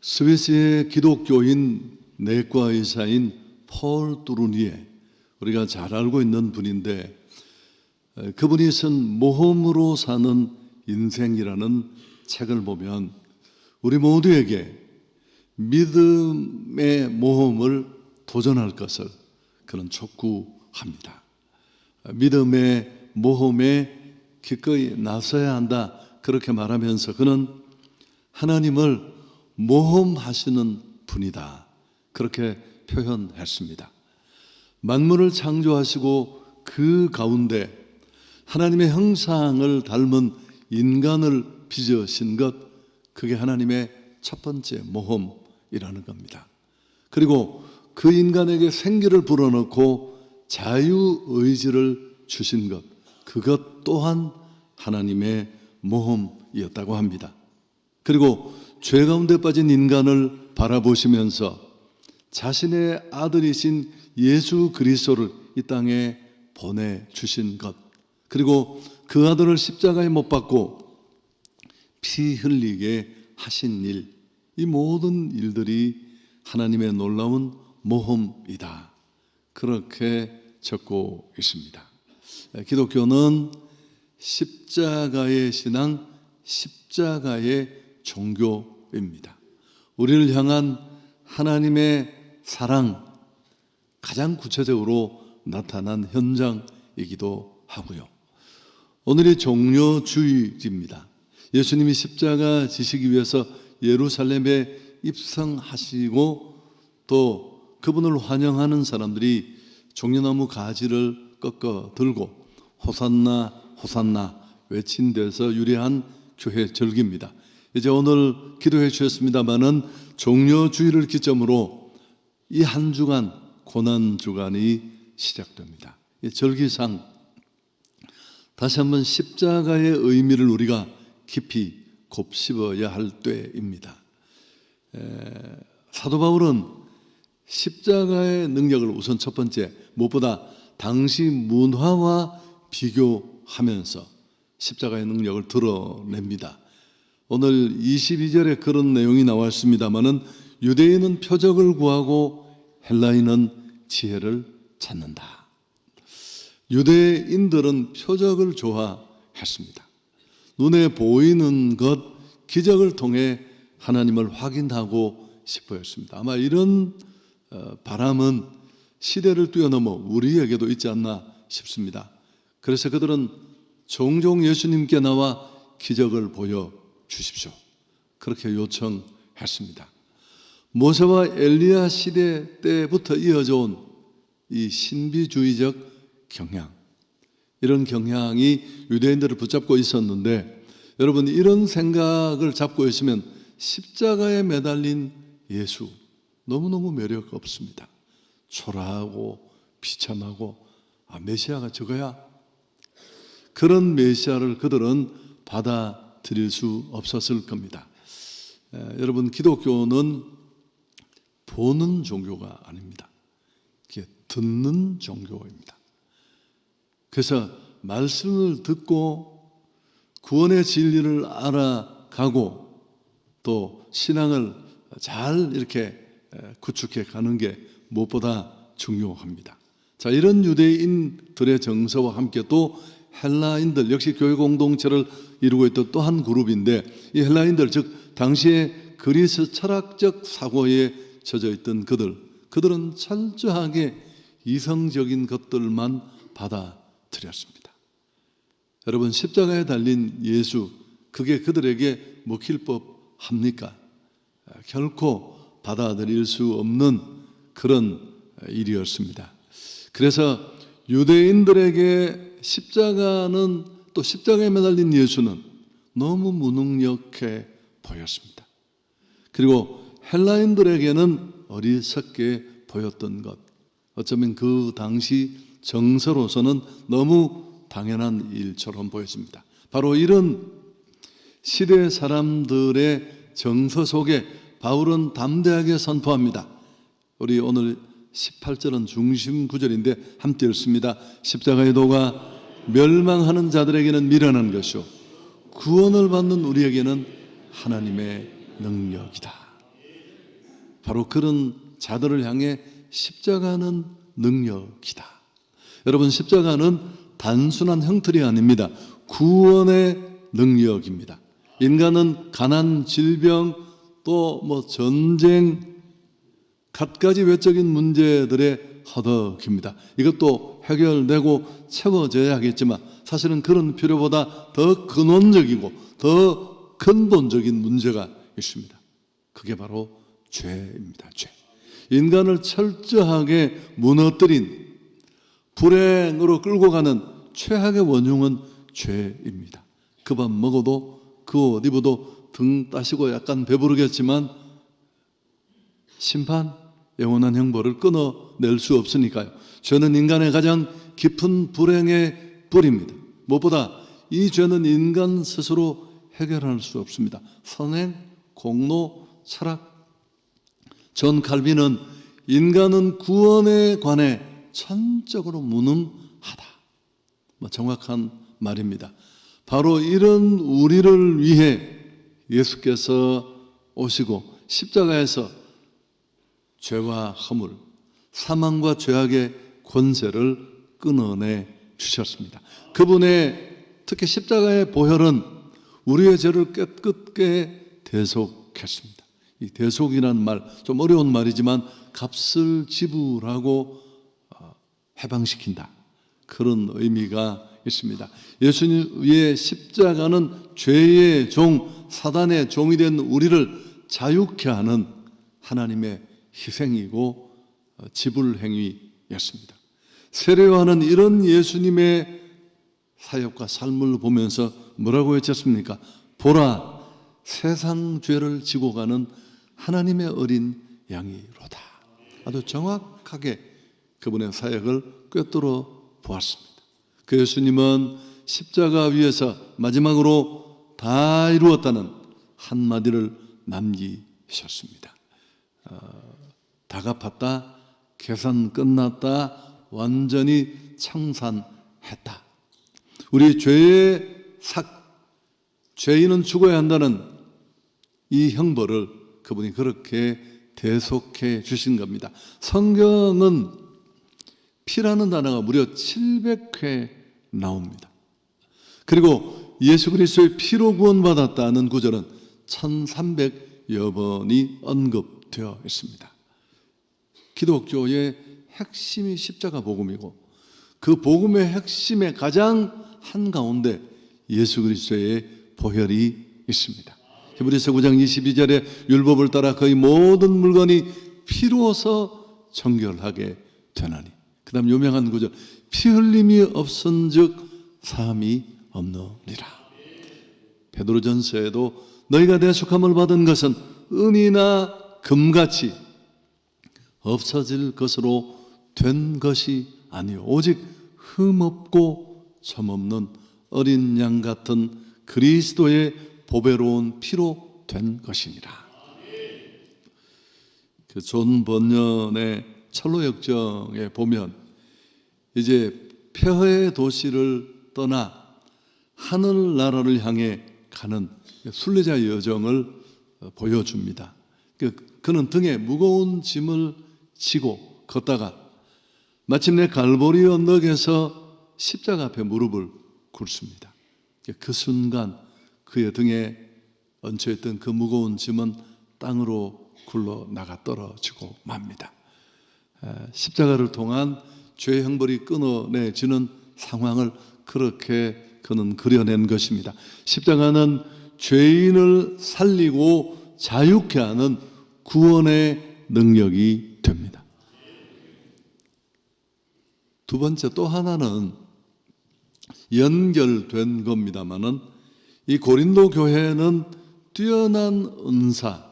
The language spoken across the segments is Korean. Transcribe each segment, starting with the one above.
스위스의 기독교인 내과 의사인 폴 뚜루니에, 우리가 잘 알고 있는 분인데, 그분이 쓴 모험으로 사는 인생이라는 책을 보면 우리 모두에게 믿음의 모험을 도전할 것을 그는 촉구합니다. 믿음의 모험에 기꺼이 나서야 한다, 그렇게 말하면서 그는 하나님을 모험하시는 분이다, 그렇게 표현했습니다. 만물을 창조하시고 그 가운데 하나님의 형상을 닮은 인간을 빚으신 것, 그게 하나님의 첫 번째 모험이라는 겁니다. 그리고 그 인간에게 생기를 불어넣고 자유의지를 주신 것, 그것 또한 하나님의 모험이었다고 합니다. 그리고 죄 가운데 빠진 인간을 바라보시면서 자신의 아들이신 예수 그리스도를 이 땅에 보내주신 것, 그리고 그 아들을 십자가에 못 박고 피 흘리게 하신 일, 이 모든 일들이 하나님의 놀라운 모험이다, 그렇게 적고 있습니다. 기독교는 십자가의 신앙, 십자가의 종교입니다. 우리를 향한 하나님의 사랑, 가장 구체적으로 나타난 현장이기도 하고요. 오늘이 종려주일입니다. 예수님이 십자가 지시기 위해서 예루살렘에 입성하시고 또 그분을 환영하는 사람들이 종려나무 가지를 꺾어 들고 호산나 호산나 외친 데서 유래한 교회 절기입니다. 이제 오늘 기도해 주셨습니다마는 종려주일을 기점으로 이 한 주간 고난주간이 시작됩니다. 이 절기상 다시 한번 십자가의 의미를 우리가 깊이 곱씹어야 할 때입니다. 사도 바울은 십자가의 능력을 우선 첫 번째, 무엇보다 당시 문화와 비교하면서 십자가의 능력을 드러냅니다. 오늘 22절에 그런 내용이 나와 있습니다마는 유대인은 표적을 구하고 헬라인은 지혜를 찾는다. 유대인들은 표적을 좋아했습니다. 눈에 보이는 것, 기적을 통해 하나님을 확인하고 싶어 했습니다. 아마 이런 바람은 시대를 뛰어넘어 우리에게도 있지 않나 싶습니다. 그래서 그들은 종종 예수님께 나와 기적을 보여주십시오, 그렇게 요청했습니다. 모세와 엘리야 시대 때부터 이어져 온 이 신비주의적 경향, 이런 경향이 유대인들을 붙잡고 있었는데, 여러분 이런 생각을 잡고 있으면 십자가에 매달린 예수 너무너무 매력 없습니다. 초라하고 비참하고, 메시아가 저거야? 그런 메시아를 그들은 받아들일 수 없었을 겁니다. 여러분 기독교는 보는 종교가 아닙니다. 듣는 종교입니다. 그래서 말씀을 듣고 구원의 진리를 알아가고 또 신앙을 잘 이렇게 구축해 가는 게 무엇보다 중요합니다. 자, 이런 유대인들의 정서와 함께 또 헬라인들, 역시 교회 공동체를 이루고 있던 또 한 그룹인데, 이 헬라인들, 즉 당시에 그리스 철학적 사고에 젖어 있던 그들은 철저하게 이성적인 것들만 받아들였습니다. 여러분 십자가에 달린 예수, 그게 그들에게 먹힐 법합니까? 결코 받아들일 수 없는 그런 일이었습니다. 그래서 유대인들에게 십자가는, 또 십자가에 매달린 예수는 너무 무능력해 보였습니다. 그리고 헬라인들에게는 어리석게 보였던 것, 어쩌면 그 당시 정서로서는 너무 당연한 일처럼 보였습니다. 바로 이런 시대 사람들의 정서 속에 바울은 담대하게 선포합니다. 우리 오늘 18절은 중심 구절인데 함께 읽습니다. 십자가의 도가 멸망하는 자들에게는 미련한 것이요 구원을 받는 우리에게는 하나님의 능력이다. 바로 그런 자들을 향해 십자가는 능력이다. 여러분, 십자가는 단순한 형틀이 아닙니다. 구원의 능력입니다. 인간은 가난, 질병, 또 전쟁, 갖가지 외적인 문제들의 허덕입니다. 이것도 해결되고 채워져야 하겠지만 사실은 그런 필요보다 더 근원적이고 더 근본적인 문제가 있습니다. 그게 바로 죄입니다. 죄. 인간을 철저하게 무너뜨린, 불행으로 끌고 가는 최악의 원흉은 죄입니다. 그 밥 먹어도 그 옷 입어도 등 따시고 약간 배부르겠지만 심판, 영원한 형벌을 끊어낼 수 없으니까요. 죄는 인간의 가장 깊은 불행의 뿌리입니다. 무엇보다 이 죄는 인간 스스로 해결할 수 없습니다. 선행, 공로, 철학. 존 칼빈은 인간은 구원에 관해 천적으로 무능하다. 정확한 말입니다. 바로 이런 우리를 위해 예수께서 오시고 십자가에서 죄와 허물, 사망과 죄악의 권세를 끊어내 주셨습니다. 그분의 특히 십자가의 보혈은 우리의 죄를 깨끗게 대속했습니다. 이 대속이라는 말, 좀 어려운 말이지만 값을 지불하고 해방시킨다, 그런 의미가 있습니다. 예수님의 십자가는 죄의 종, 사단의 종이 된 우리를 자유케 하는 하나님의 희생이고 지불행위였습니다. 세례요한은 이런 예수님의 사역과 삶을 보면서 뭐라고 외쳤습니까? 보라, 세상 죄를 지고 가는 하나님의 어린 양이로다. 아주 정확하게 그분의 사역을 꿰뚫어 보았습니다. 그 예수님은 십자가 위에서 마지막으로 다 이루었다는 한마디를 남기셨습니다. 다 갚았다, 계산 끝났다, 완전히 청산했다. 우리 죄인은 죽어야 한다는 이 형벌을 그분이 그렇게 대속해 주신 겁니다. 성경은 피라는 단어가 무려 700회 나옵니다. 그리고 예수 그리스도의 피로 구원받았다는 구절은 1300여 번이 언급되어 있습니다. 기독교의 핵심이 십자가 복음이고 그 복음의 핵심의 가장 한가운데 예수 그리스도의 보혈이 있습니다. 히브리서 9장 22절에 율법을 따라 거의 모든 물건이 피로서 정결하게 되나니. 그 다음 유명한 구절, 피 흘림이 없은즉 사함이 없느니라. 베드로전서에도 너희가 대속함을 받은 것은 은이나 금같이 없어질 것으로 된 것이 아니요 오직 흠없고 점없는 어린 양 같은 그리스도의 보배로운 피로 된 것이니라. 그 존 번연의 철로역정에 보면 이제 폐허의 도시를 떠나 하늘나라를 향해 가는 순례자 여정을 보여줍니다. 그는 등에 무거운 짐을 지고 걷다가 마침내 갈보리 언덕에서 십자가 앞에 무릎을 꿇습니다. 그 순간 그의 등에 얹혀있던 그 무거운 짐은 땅으로 굴러나가 떨어지고 맙니다. 십자가를 통한 죄의 형벌이 끊어내지는 상황을 그렇게 그는 그려낸 것입니다. 십자가는 죄인을 살리고 자유케 하는 구원의 능력이 됩니다. 두 번째, 또 하나는 연결된 겁니다마는 이 고린도 교회는 뛰어난 은사,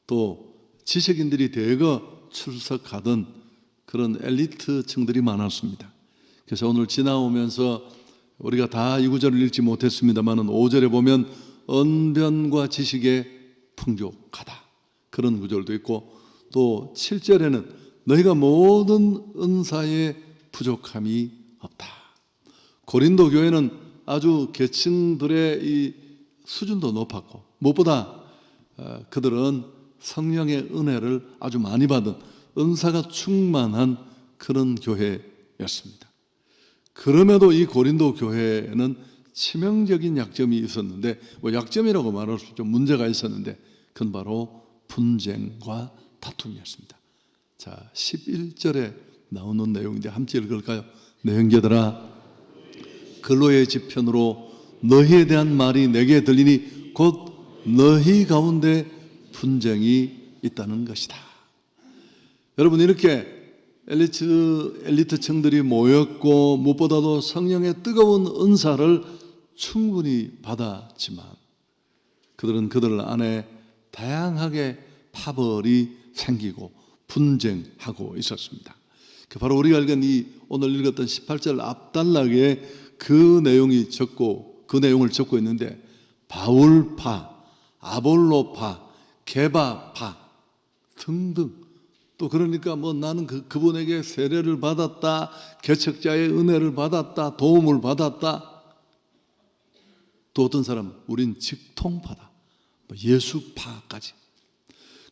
또 지식인들이 대거 출석하던 그런 엘리트층들이 많았습니다. 그래서 오늘 지나오면서 우리가 다 이 구절을 읽지 못했습니다마는 5절에 보면 언변과 지식에 풍족하다, 그런 구절도 있고, 또 7절에는 너희가 모든 은사에 부족함이 없다. 고린도 교회는 아주 계층들의 이 수준도 높았고 무엇보다 그들은 성령의 은혜를 아주 많이 받은 은사가 충만한 그런 교회였습니다. 그럼에도 이 고린도 교회는 치명적인 약점이 있었는데, 약점이라고 말할 수 있죠. 문제가 있었는데, 그건 바로 분쟁과 다툼이었습니다. 자, 11절에 나오는 내용인데 함께 읽을까요? 내 형제들아, 근로의 지편으로 너희에 대한 말이 내게 들리니 곧 너희 가운데 분쟁이 있다는 것이다. 여러분, 이렇게 엘리트층들이 모였고 무엇보다도 성령의 뜨거운 은사를 충분히 받았지만 그들은 그들 안에 다양하게 파벌이 생기고 분쟁하고 있었습니다. 바로 우리가 읽은 이 오늘 읽었던 18절 앞단락에 그 내용을 적고 있는데, 바울파, 아볼로파, 게바파 등등, 또 그러니까 나는 그분에게 세례를 받았다, 개척자의 은혜를 받았다, 도움을 받았다. 또 어떤 사람, 우린 직통파다, 예수파까지.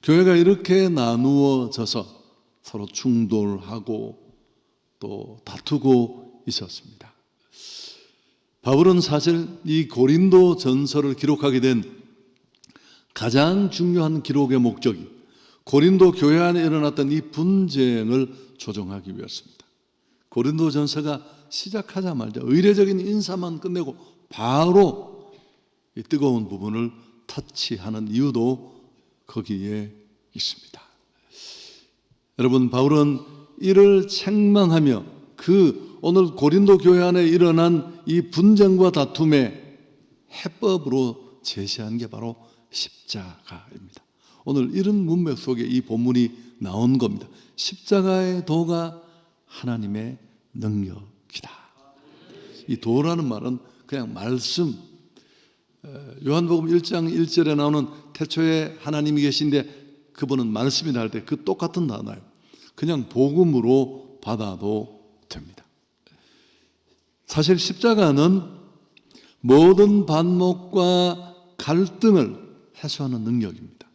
교회가 이렇게 나누어져서 서로 충돌하고 또 다투고 있었습니다. 바울은 사실 이 고린도 전서를 기록하게 된 가장 중요한 기록의 목적이 고린도 교회 안에 일어났던 이 분쟁을 조정하기 위해서입니다. 고린도 전서가 시작하자마자 의례적인 인사만 끝내고 바로 이 뜨거운 부분을 터치하는 이유도 거기에 있습니다. 여러분, 바울은 이를 책망하며 오늘 고린도 교회 안에 일어난 이 분쟁과 다툼의 해법으로 제시한 게 바로 십자가입니다. 오늘 이런 문맥 속에 이 본문이 나온 겁니다. 십자가의 도가 하나님의 능력이다. 이 도라는 말은 그냥 말씀, 요한복음 1장 1절에 나오는 태초에 하나님이 계신데 그분은 말씀이다 할 때 그 똑같은 단어예요. 그냥 복음으로 받아도 됩니다. 사실 십자가는 모든 반목과 갈등을 해소하는 능력입니다.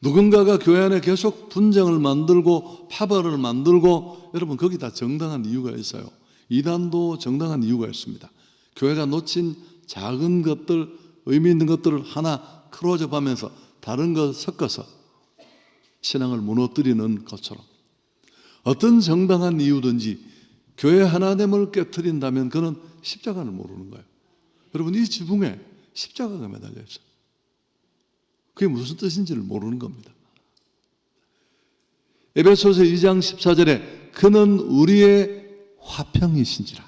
누군가가 교회 안에 계속 분쟁을 만들고 파벌을 만들고, 여러분, 거기 다 정당한 이유가 있어요. 이단도 정당한 이유가 있습니다. 교회가 놓친 작은 것들, 의미 있는 것들을 하나 크로즈업하면서 다른 것 섞어서 신앙을 무너뜨리는 것처럼 어떤 정당한 이유든지 교회 하나됨을 깨트린다면 그는 십자가를 모르는 거예요. 여러분, 이 지붕에 십자가가 매달려 있어요. 그게 무슨 뜻인지를 모르는 겁니다. 에베소서 2장 14절에 그는 우리의 화평이신지라,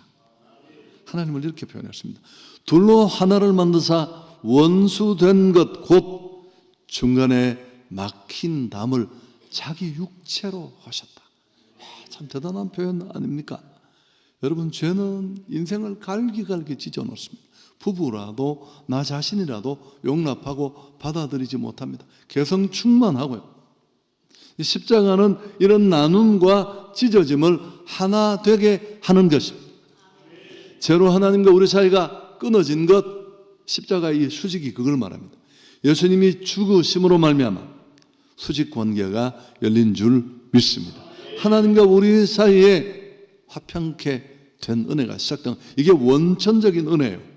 하나님을 이렇게 표현했습니다. 둘로 하나를 만드사 원수된 것 곧 중간에 막힌 담을 자기 육체로 하셨다. 참 대단한 표현 아닙니까? 여러분, 죄는 인생을 갈기갈기 찢어놓습니다. 부부라도 나 자신이라도 용납하고 받아들이지 못합니다. 개성 충만하고요. 십자가는 이런 나눔과 찢어짐을 하나 되게 하는 것입니다. 죄로 하나님과 우리 사이가 끊어진 것, 십자가의 수직이 그걸 말합니다. 예수님이 죽으심으로 말미암아 수직 관계가 열린 줄 믿습니다. 하나님과 우리 사이에 화평케 된 은혜가 시작된, 이게 원천적인 은혜예요.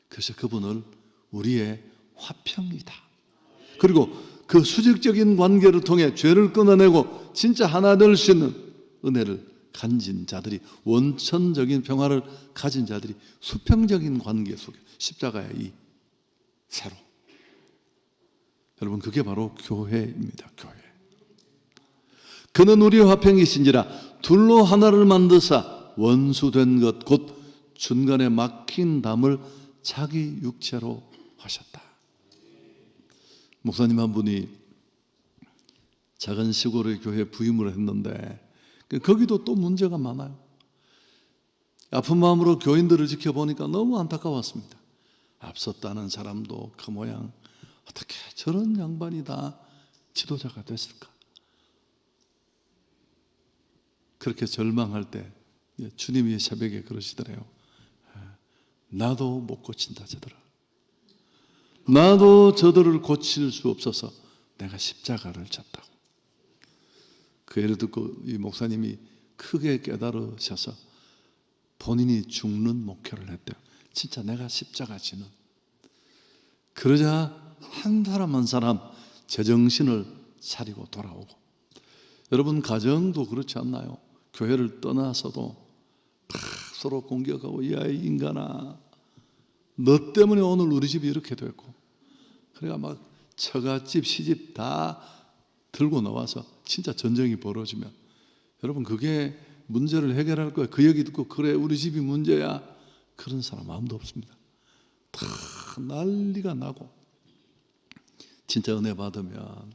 그래서 그분을 우리의 화평이다. 그리고 그 수직적인 관계를 통해 죄를 끊어내고 진짜 하나 될 수 있는 은혜를 가진 자들이, 원천적인 평화를 가진 자들이 수평적인 관계 속에 십자가의 이 세로, 여러분, 그게 바로 교회입니다. 교회. 그는 우리의 화평이신지라 둘로 하나를 만드사 원수된 것 곧 중간에 막힌 담을 자기 육체로 하셨다. 목사님 한 분이 작은 시골의 교회에 부임을 했는데 거기도 또 문제가 많아요. 아픈 마음으로 교인들을 지켜보니까 너무 안타까웠습니다. 앞섰다는 사람도 그 모양, 어떻게 저런 양반이 다 지도자가 됐을까? 그렇게 절망할 때 주님이 새벽에 그러시더래요. 나도 못 고친다 저들아. 나도 저들을 고칠 수 없어서 내가 십자가를 졌다고. 그 예를 듣고 이 목사님이 크게 깨달으셔서 본인이 죽는 목표를 했대요. 진짜 내가 십자가 지는. 그러자 한 사람 한 사람 제정신을 차리고 돌아오고. 여러분 가정도 그렇지 않나요? 교회를 떠나서도 막 서로 공격하고, 야 이 인간아, 너 때문에 오늘 우리 집이 이렇게 됐고, 그래가 막 처갓집 시집 다 들고 나와서 진짜 전쟁이 벌어지면, 여러분 그게 문제를 해결할 거야. 그 얘기 듣고 그래 우리 집이 문제야, 그런 사람 아무도 없습니다. 다 난리가 나고. 진짜 은혜 받으면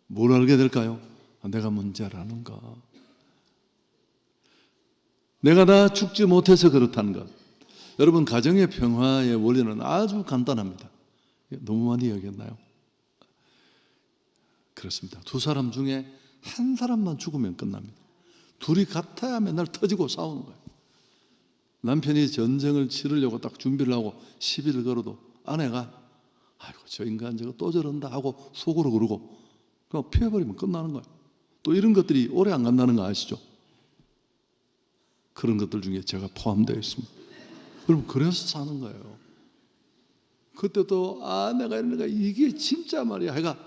뭘 알게 될까요? 내가 문제라는 거, 내가 다 죽지 못해서 그렇다는 것. 여러분 가정의 평화의 원리는 아주 간단합니다. 너무 많이 여겼나요? 그렇습니다. 두 사람 중에 한 사람만 죽으면 끝납니다. 둘이 같아야 맨날 터지고 싸우는 거예요. 남편이 전쟁을 치르려고 딱 준비를 하고 시비를 걸어도 아내가 아이고 저 인간 저거 또 저런다 하고 속으로 그러고 그냥 피해버리면 끝나는 거예요. 또 이런 것들이 오래 안 간다는 거 아시죠? 그런 것들 중에 제가 포함되어 있습니다. 그럼 그래서 사는 거예요. 그때 또 내가 이러니까 이게 진짜 말이야 해가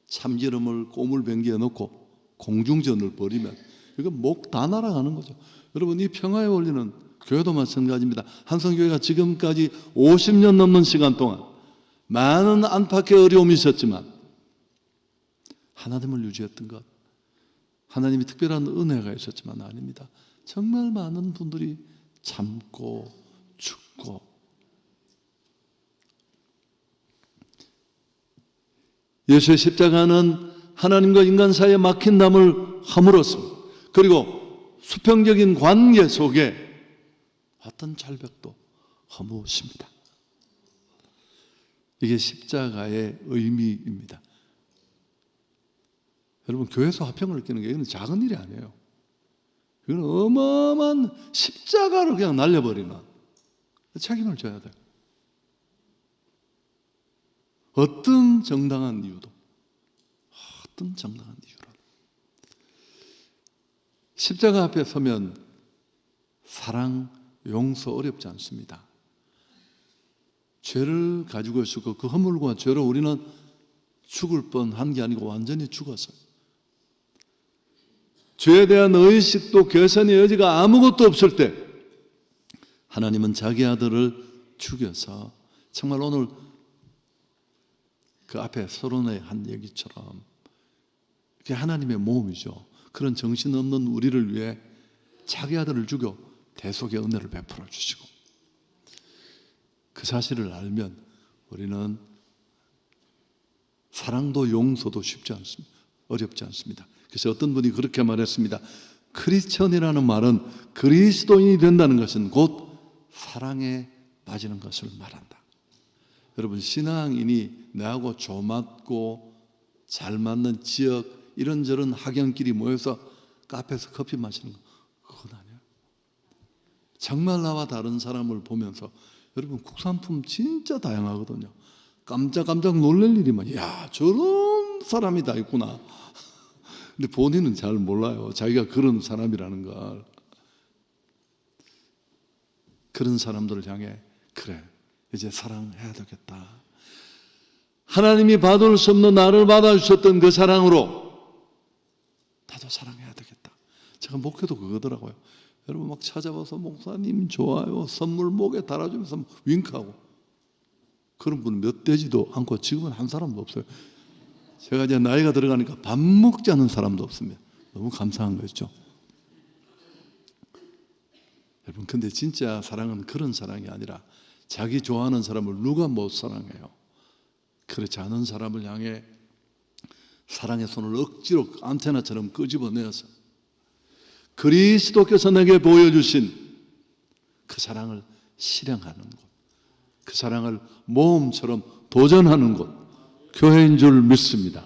참기름을 꼬물뱅기에 넣고 공중전을 벌이면 이건 목 다 날아가는 거죠. 여러분 이 평화의 원리는 교회도 마찬가지입니다. 한성교회가 지금까지 50년 넘는 시간 동안 많은 안팎의 어려움이 있었지만 하나님을 유지했던 것, 하나님이 특별한 은혜가 있었지만 아닙니다. 정말 많은 분들이 참고 죽고. 예수의 십자가는 하나님과 인간 사이에 막힌 담을 허물었습니다. 그리고 수평적인 관계 속에 어떤 절벽도 허무십니다. 이게 십자가의 의미입니다. 여러분 교회에서 화평을 느끼는 게 이건 작은 일이 아니에요. 이건 어마어마한 십자가를 그냥 날려버리는 책임을 져야 돼요. 어떤 정당한 이유로 십자가 앞에 서면 사랑, 용서 어렵지 않습니다. 죄를 가지고 있었고 그 허물과 죄로 우리는 죽을 뻔한 게 아니고 완전히 죽었어요. 죄에 대한 의식도 개선의 여지가 아무것도 없을 때 하나님은 자기 아들을 죽여서, 정말 오늘 그 앞에 서론에 한 얘기처럼 그게 하나님의 모험이죠. 그런 정신없는 우리를 위해 자기 아들을 죽여 대속의 은혜를 베풀어 주시고, 그 사실을 알면 우리는 사랑도 용서도 쉽지 않습니다. 어렵지 않습니다. 그래서 어떤 분이 그렇게 말했습니다. 크리스천이라는 말은 그리스도인이 된다는 것은 곧 사랑에 빠지는 것을 말한다. 여러분 신앙인이 나하고 조맞고 잘 맞는 지역 이런저런 학연끼리 모여서 카페에서 커피 마시는 거 그건 아니에요. 정말 나와 다른 사람을 보면서, 여러분 국산품 진짜 다양하거든요. 깜짝깜짝 놀랄 일이면 야 저런 사람이 다 있구나. 근데 본인은 잘 몰라요. 자기가 그런 사람이라는 걸. 그런 사람들을 향해 그래 이제 사랑해야 되겠다. 하나님이 받을 수 없는 나를 받아주셨던 그 사랑으로 나도 사랑해야 되겠다. 제가 목회도 그거더라고요. 여러분 막 찾아와서 목사님 좋아요 선물 목에 달아주면서 윙크하고, 그런 분 몇 되지도 않고 지금은 한 사람도 없어요. 제가 이제 나이가 들어가니까 밥 먹지 않는 사람도 없습니다. 너무 감사한 거죠. 여러분 근데 진짜 사랑은 그런 사랑이 아니라 자기 좋아하는 사람을 누가 못 사랑해요. 그렇지 않은 사람을 향해 사랑의 손을 억지로 안테나처럼 끄집어내어서 그리스도께서 내게 보여주신 그 사랑을 실행하는 곳, 그 사랑을 모험처럼 도전하는 곳, 교회인 줄 믿습니다.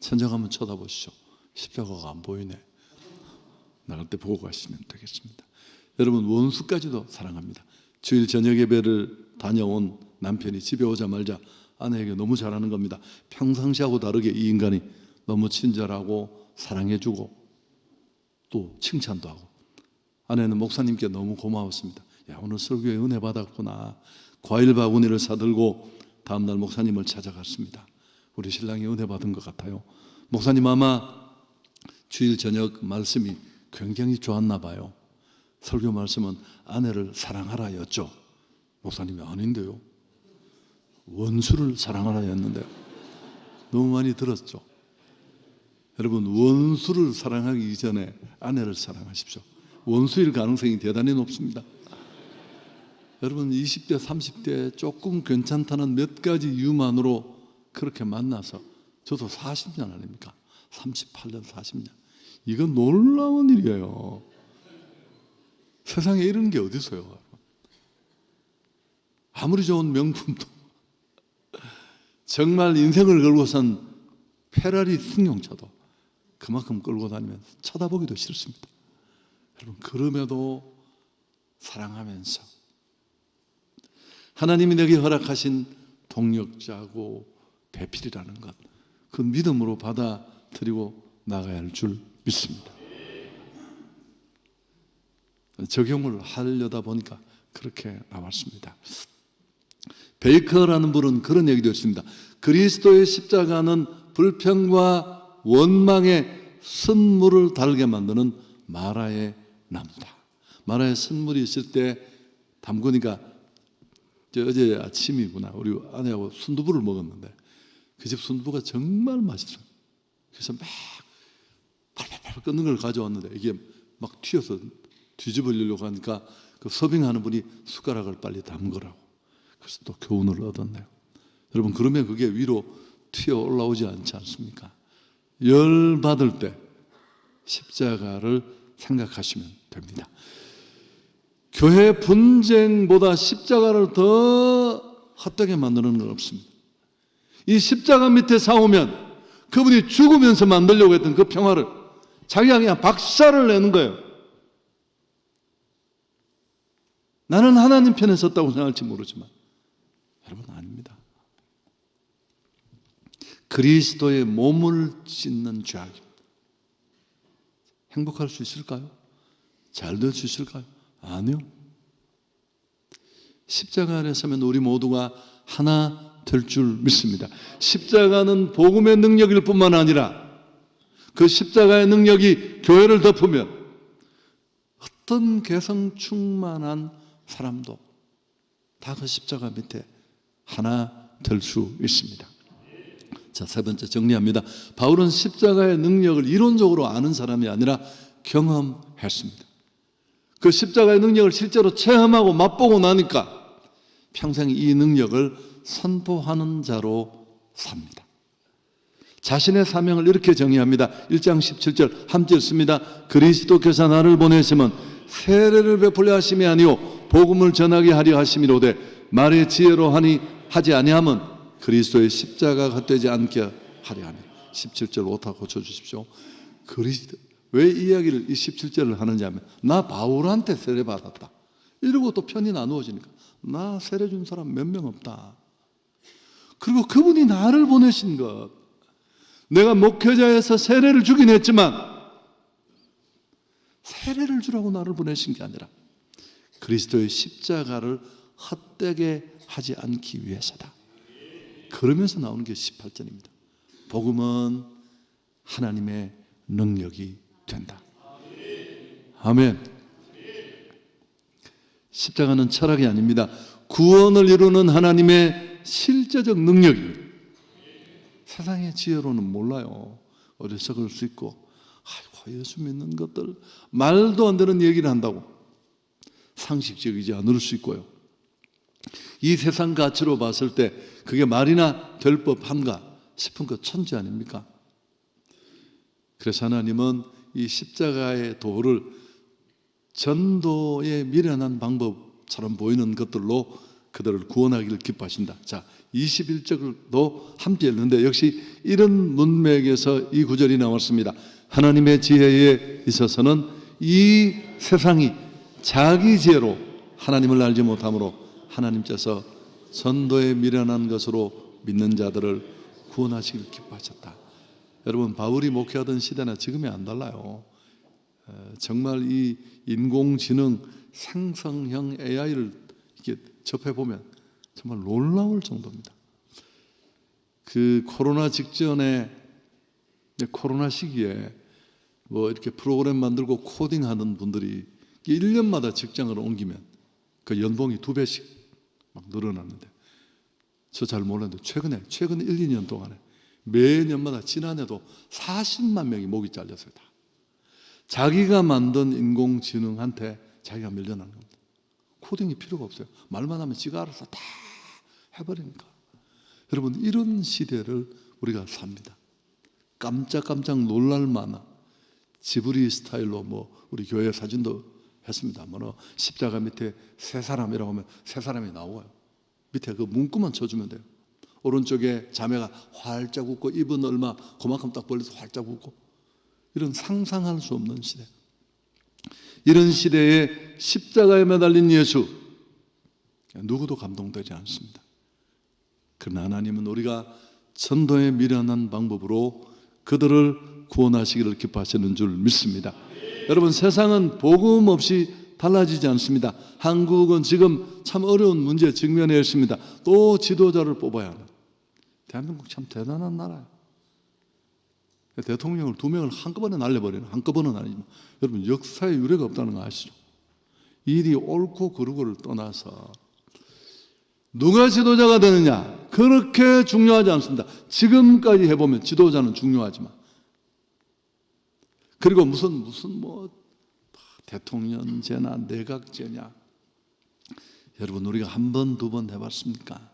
천장 한번 쳐다보시죠. 십자가가 안 보이네. 나갈 때 보고 가시면 되겠습니다. 여러분 원수까지도 사랑합니다. 주일 저녁 예배를 다녀온 남편이 집에 오자마자 아내에게 너무 잘하는 겁니다. 평상시하고 다르게 이 인간이 너무 친절하고 사랑해주고 또 칭찬도 하고, 아내는 목사님께 너무 고마웠습니다. 야, 오늘 설교에 은혜 받았구나. 과일 바구니를 사들고 다음날 목사님을 찾아갔습니다. 우리 신랑이 은혜 받은 것 같아요. 목사님 아마 주일 저녁 말씀이 굉장히 좋았나 봐요. 설교 말씀은 아내를 사랑하라였죠. 목사님이 아닌데요, 원수를 사랑하라였는데요. 너무 많이 들었죠. 여러분, 원수를 사랑하기 전에 아내를 사랑하십시오. 원수일 가능성이 대단히 높습니다. 여러분, 20대 30대 조금 괜찮다는 몇 가지 이유만으로 그렇게 만나서, 저도 40년 아닙니까? 38년 40년, 이건 놀라운 일이에요. 세상에 이런 게 어디 있어요. 아무리 좋은 명품도 정말 인생을 걸고 산 페라리 승용차도 그만큼 끌고 다니면 쳐다보기도 싫습니다. 여러분, 그럼에도 사랑하면서 하나님이 내게 허락하신 동력자고 배필이라는 것, 그 믿음으로 받아들이고 나가야 할 줄 믿습니다. 적용을 하려다 보니까 그렇게 나왔습니다. 베이커라는 분은 그런 얘기도 했습니다. 그리스도의 십자가는 불평과 원망의 쓴물을 달게 만드는 마라의 나무다. 마라의 쓴물이 있을 때 담그니까, 어제 아침이구나, 우리 아내하고 순두부를 먹었는데 그 집 순두부가 정말 맛있어요. 그래서 막 팔팔팔 끓는 걸 가져왔는데 이게 막 튀어서 뒤집으려고 하니까 그 서빙하는 분이 숟가락을 빨리 담그라고. 그래서 또 교훈을 얻었네요. 여러분, 그러면 그게 위로 튀어 올라오지 않지 않습니까? 열 받을 때 십자가를 생각하시면 됩니다. 교회 분쟁보다 십자가를 더 헛되게 만드는 건 없습니다. 이 십자가 밑에 싸우면 그분이 죽으면서 만들려고 했던 그 평화를 자기가 그냥 박살을 내는 거예요. 나는 하나님 편에 섰다고 생각할지 모르지만 여러분, 아닙니다. 그리스도의 몸을 찢는 죄악입니다. 행복할 수 있을까요? 잘 될 수 있을까요? 아니요. 십자가 안에 서면 우리 모두가 하나 될 줄 믿습니다. 십자가는 복음의 능력일 뿐만 아니라 그 십자가의 능력이 교회를 덮으면 어떤 개성 충만한 사람도 다 그 십자가 밑에 하나 될 수 있습니다. 자, 세 번째 정리합니다. 바울은 십자가의 능력을 이론적으로 아는 사람이 아니라 경험했습니다. 그 십자가의 능력을 실제로 체험하고 맛보고 나니까 평생 이 능력을 선포하는 자로 삽니다. 자신의 사명을 이렇게 정의합니다. 1장 17절 함께 읽습니다. 그리스도께서 나를 보내심은 세례를 베풀려 하심이 아니요 복음을 전하게 하려 하심이로되 말의 지혜로 하지 아니함은 그리스도의 십자가가 되지 않게 하려 함이라. 17절 오타 고쳐주십시오. 왜 이 이야기를 이 17절을 하느냐 하면, 나 바울한테 세례 받았다 이러고 또 편이 나누어지니까 나 세례 준 사람 몇 명 없다. 그리고 그분이 나를 보내신 것, 내가 목회자에서 세례를 주긴 했지만 세례를 주라고 나를 보내신 게 아니라 그리스도의 십자가를 헛되게 하지 않기 위해서다. 그러면서 나오는 게 18절입니다. 복음은 하나님의 능력이 된다. 아멘. 십자가는 철학이 아닙니다. 구원을 이루는 하나님의 실제적 능력입니다. 세상의 지혜로는 몰라요. 어리석을 수 있고, 아이고, 예수 믿는 것들 말도 안 되는 얘기를 한다고 상식적이지 않을 수 있고요. 이 세상 가치로 봤을 때 그게 말이나 될 법한가 싶은 것 천지 아닙니까? 그래서 하나님은 이 십자가의 도를 전도의 미련한 방법처럼 보이는 것들로 그들을 구원하기를 기뻐하신다. 자, 21절도 함께 읽는데 역시 이런 문맥에서 이 구절이 나왔습니다. 하나님의 지혜에 있어서는 이 세상이 자기 지혜로 하나님을 알지 못함으로 하나님께서 전도에 미련한 것으로 믿는 자들을 구원하시길 기뻐하셨다. 여러분, 바울이 목회하던 시대나 지금이 안 달라요. 정말 이 인공지능 생성형 AI를 이렇게 접해보면 정말 놀라울 정도입니다. 그 코로나 직전에, 코로나 시기에 뭐 이렇게 프로그램 만들고 코딩하는 분들이 1년마다 직장을 옮기면 그 연봉이 2배씩 막 늘어났는데, 저 잘 몰랐는데 최근 1, 2년 동안에 매년마다, 지난해도 40만 명이 목이 잘렸어요. 다. 자기가 만든 인공지능한테 자기가 밀려나는 겁니다. 코딩이 필요가 없어요. 말만 하면 지가 알아서 다 해버리니까. 여러분, 이런 시대를 우리가 삽니다. 깜짝깜짝 놀랄 만한 지브리 스타일로 뭐 우리 교회 사진도 했습니다. 뭐 십자가 밑에 세 사람이라고 하면 세 사람이 나와요. 밑에 그 문구만 쳐주면 돼요. 오른쪽에 자매가 활짝 웃고, 입은 얼마 그만큼 딱 벌려서 활짝 웃고, 이런 상상할 수 없는 시대. 이런 시대에 십자가에 매달린 예수, 누구도 감동되지 않습니다. 그러나 하나님은 우리가 전도에 미련한 방법으로 그들을 구원하시기를 기뻐하시는 줄 믿습니다. 여러분, 세상은 복음 없이 달라지지 않습니다. 한국은 지금 참 어려운 문제에 직면해 있습니다. 또 지도자를 뽑아야 하는. 대한민국 참 대단한 나라예요. 대통령을 2명을 한꺼번에 날려버리는, 한꺼번은 아니지만 여러분, 역사에 유례가 없다는 거 아시죠? 일이 옳고 그르고를 떠나서 누가 지도자가 되느냐, 그렇게 중요하지 않습니다. 지금까지 해보면 지도자는 중요하지만, 그리고 무슨 뭐 대통령제나 내각제냐, 여러분, 우리가 한 번, 2번 해봤습니까?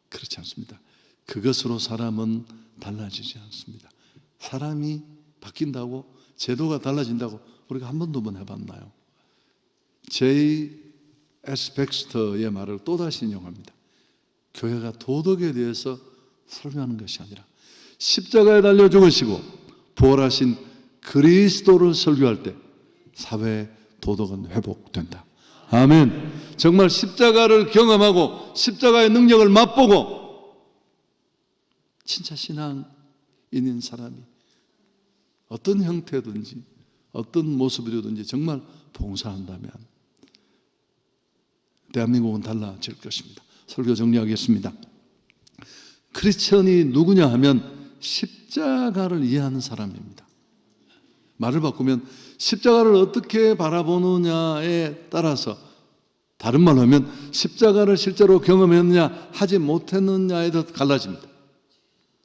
그렇지 않습니다. 그것으로 사람은 달라지지 않습니다. 사람이 바뀐다고, 제도가 달라진다고 우리가 한 번, 2번 해봤나요? J.S. 백스터의 말을 또다시 인용합니다. 교회가 도덕에 대해서 설명하는 것이 아니라 십자가에 달려 죽으시고 부활하신 그리스도를 설교할 때 사회 도덕은 회복된다. 아멘. 정말 십자가를 경험하고 십자가의 능력을 맛보고 진짜 신앙인인 사람이 어떤 형태든지 어떤 모습이든지 정말 봉사한다면 대한민국은 달라질 것입니다. 설교 정리하겠습니다. 크리스천이 누구냐 하면 십자가를 이해하는 사람입니다. 말을 바꾸면 십자가를 어떻게 바라보느냐에 따라서, 다른 말로 하면 십자가를 실제로 경험했느냐 하지 못했느냐에 더 갈라집니다.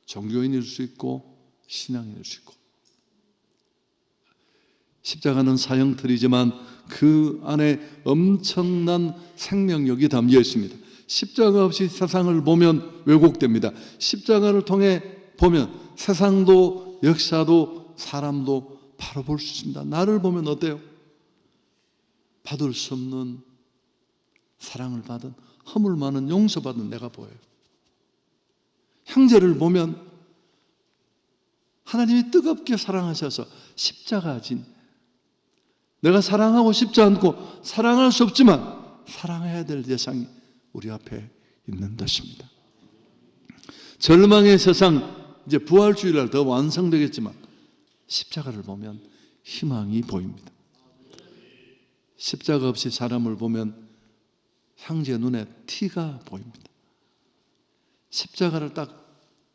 종교인일 수 있고 신앙인일 수 있고. 십자가는 사형틀이지만 그 안에 엄청난 생명력이 담겨 있습니다. 십자가 없이 세상을 보면 왜곡됩니다. 십자가를 통해 보면 세상도 역사도 사람도 바로 볼 수 있습니다. 나를 보면 어때요? 받을 수 없는 사랑을 받은, 허물 많은 용서받은 내가 보여요. 형제를 보면 하나님이 뜨겁게 사랑하셔서 십자가 진, 내가 사랑하고 싶지 않고 사랑할 수 없지만 사랑해야 될 대상이 우리 앞에 있는 것입니다. 절망의 세상, 이제 부활주일날 더 완성되겠지만 십자가를 보면 희망이 보입니다. 십자가 없이 사람을 보면 형제 눈에 티가 보입니다. 십자가를 딱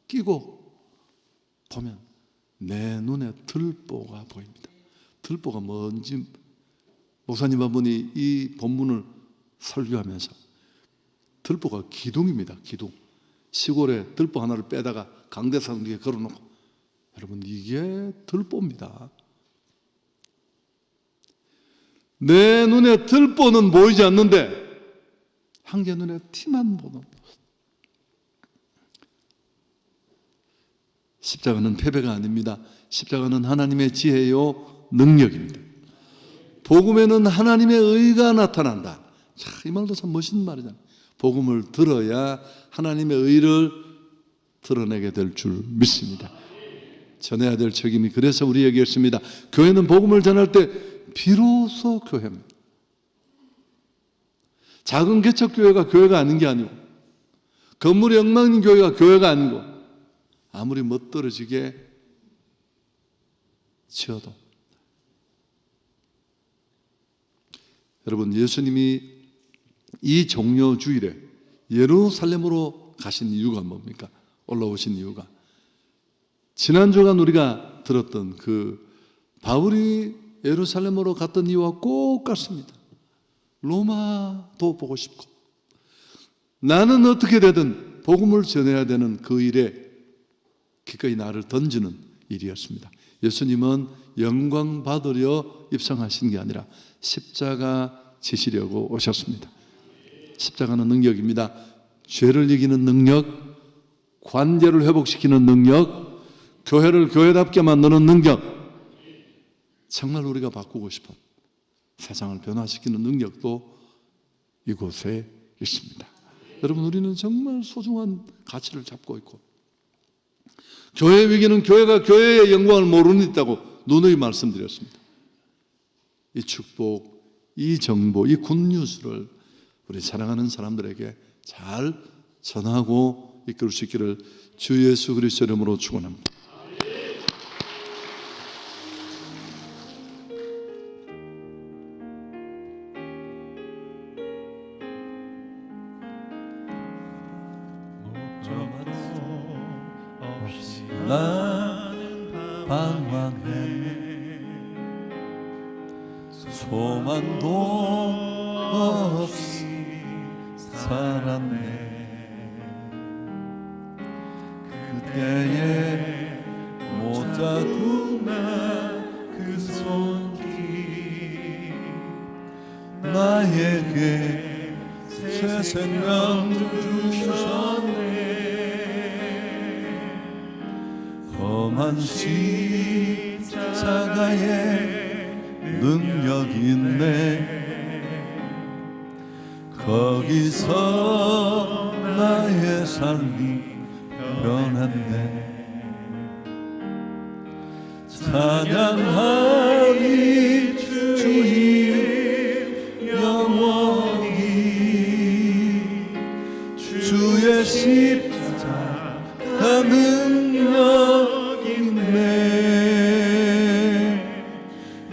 끼고 보면 내 눈에 들보가 보입니다. 들보가 뭔지 목사님 한 분이 이 본문을 설교하면서, 들보가 기둥입니다. 기둥. 시골에 들보 하나를 빼다가 강대상 위에 걸어놓고, 여러분, 이게 들보입니다. 내 눈에 들보는 보이지 않는데 형제 눈에 티만 보는. 십자가는 패배가 아닙니다. 십자가는 하나님의 지혜요 능력입니다. 복음에는 하나님의 의가 나타난다. 자, 이 말도 참 멋있는 말이잖아요. 복음을 들어야 하나님의 의를 드러내게 될 줄 믿습니다. 전해야 될 책임이 그래서 우리에게 있습니다. 교회는 복음을 전할 때 비로소 교회입니다. 작은 개척교회가 교회가 아닌 게 아니고, 건물이 엉망인 교회가 교회가 아니고, 아무리 멋들어지게 지어도. 여러분, 예수님이 이 종려 주일에 예루살렘으로 가신 이유가 뭡니까? 올라오신 이유가, 지난주간 우리가 들었던 그 바울이 예루살렘으로 갔던 이유와 꼭 같습니다. 로마도 보고 싶고, 나는 어떻게 되든 복음을 전해야 되는 그 일에 기꺼이 나를 던지는 일이었습니다. 예수님은 영광 받으려 입성하신 게 아니라 십자가 지시려고 오셨습니다. 십자가는 능력입니다. 죄를 이기는 능력, 관계를 회복시키는 능력, 교회를 교회답게 만드는 능력, 정말 우리가 바꾸고 싶은 세상을 변화시키는 능력도 이곳에 있습니다. 여러분, 우리는 정말 소중한 가치를 잡고 있고, 교회의 위기는 교회가 교회의 영광을 모르는 있다고 누누이 말씀드렸습니다. 이 축복, 이 정보, 이 굿뉴스를 우리 사랑하는 사람들에게 잘 전하고 이끌 수 있기를 주 예수 그리스도 이름으로 축원합니다. 나는 방황해 소망도 없이 살았네. 그때의 못자국난 그 손길 나에게 새 생명 주셨네. 험한 십자가에 능력 있네. 거기서 나의 삶이 변했네. 찬양하리 주님 영원히. 주의 십자가 능력 있네.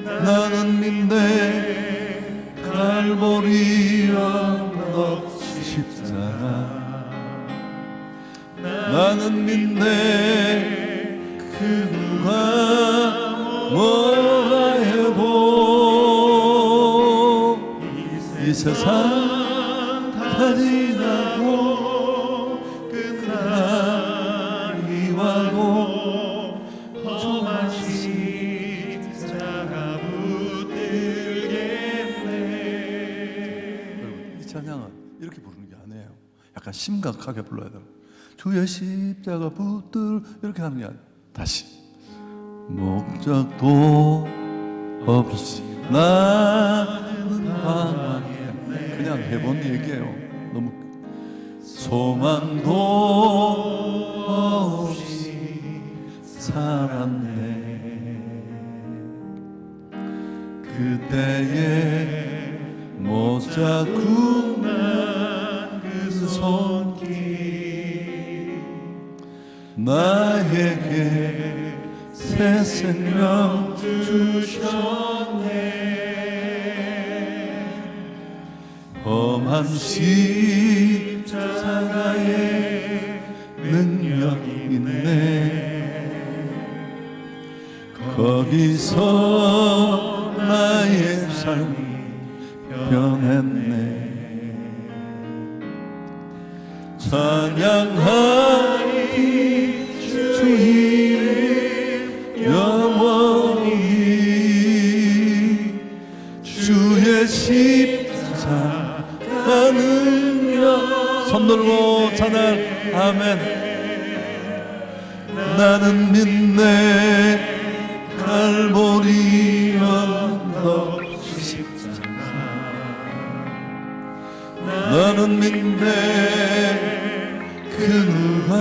나는 믿네 갈보리 언덕 십자가. 나는 믿네 그 누가 뭐라 해도 이 세상 다 지나고 끝날이 와도 험한 십자가 붙들겠네. 여러분, 이 찬양은 이렇게 부르는 게 아니에요. 약간 심각하게 불러야 돼요. 주의 십자가 붙들 이렇게 하는 게 아니에요. 다시 목적도 없이 나는 방황했네. 그냥 해본 얘기예요. 너무 소망도 없이 살았네. 그때의 못자국난 그 손길 나에게 새 생명 주셨네. 험한 십자가에 능력 있네. 거기서 나의 삶이 변했네. 찬양하리 주님 영원히. 주의 십자가 능력. 손 들고 찬양. 아멘. 나는 믿네 갈보리 언덕 십자가. 나는 믿네 그 누가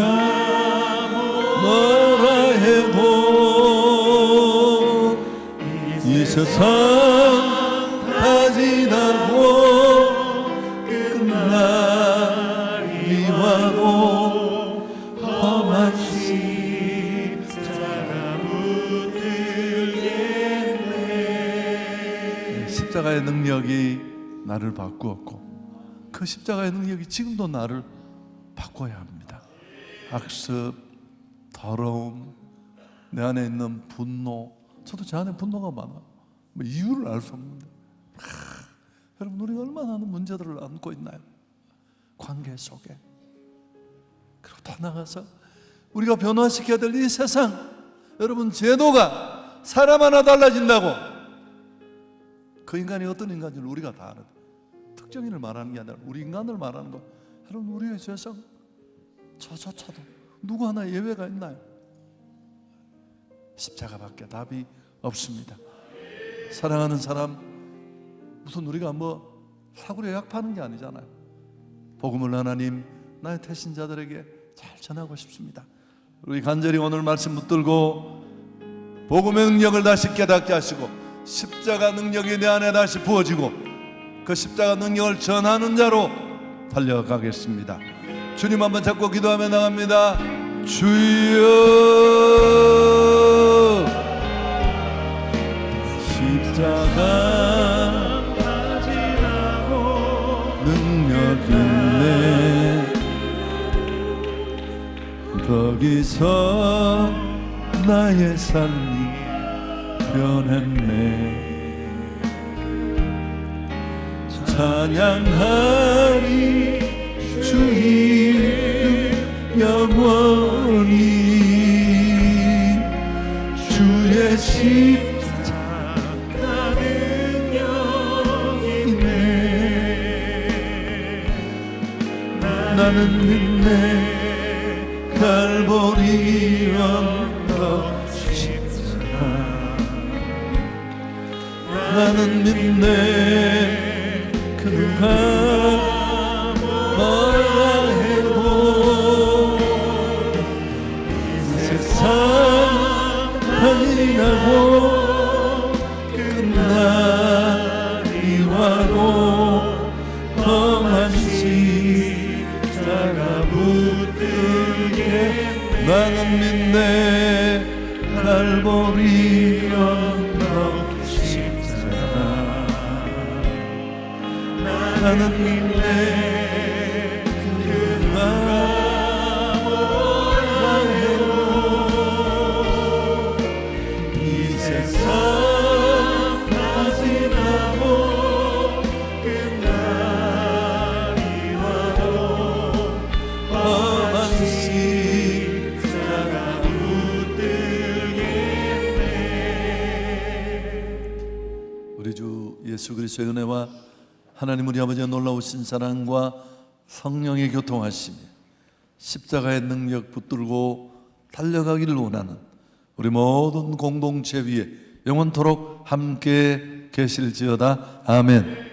뭐라 해도 이 세상 다 지나고 이와로 험한 십자가의 능력이 나를 바꾸었고 그 십자가의 능력이 지금도 나를 바꿔야 합니다. 악습, 더러움, 내 안에 있는 분노. 저도 제 안에 분노가 많아요. 뭐 이유를 알 수 없는데 여러분, 우리가 얼마나 많은 문제들을 안고 있나요? 관계 속에. 그리고 더 나가서 우리가 변화시켜야 될 이 세상, 여러분, 제도가 사람 하나 달라진다고 그 인간이 어떤 인간인지를 우리가 다 아는, 특정인을 말하는 게 아니라 우리 인간을 말하는 거. 여러분, 우리의 세상 저조차도 누구 하나 예외가 있나요? 십자가밖에 답이 없습니다. 사랑하는 사람, 무슨 우리가 뭐 사구려 약 파는 게 아니잖아요. 복음을 하나님 나의 태신자들에게 잘 전하고 싶습니다. 우리 간절히 오늘 말씀 붙들고 복음의 능력을 다시 깨닫게 하시고 십자가 능력이 내 안에 다시 부어지고 그 십자가 능력을 전하는 자로 달려가겠습니다. 주님 한번 잡고 기도하며 나갑니다. 주여, 십자가 능력이네. 거기서 나의 삶이 변했네. 찬양하리 주 이름 영원히. 주의 십자가 능력이네. 나는 믿네. 갈보리 언덕 십자가. 나는 믿네. 그가 뭐라 해도 세상 한이라고 끝나리와도 험한 십자가 붙들게. 나는 믿네. 갈보리 언덕 십자가. 나는 믿네. 그가 뭐라 해도 이 세상 다 지나고 끝나리와도 험한 십자가 붙들겠네. 우리 주 예수 그리스도의 은혜와 하나님 우리 아버지의 놀라우신 사랑과 성령의 교통하심이 십자가의 능력 붙들고 달려가기를 원하는 우리 모든 공동체 위에 영원토록 함께 계실지어다. 아멘.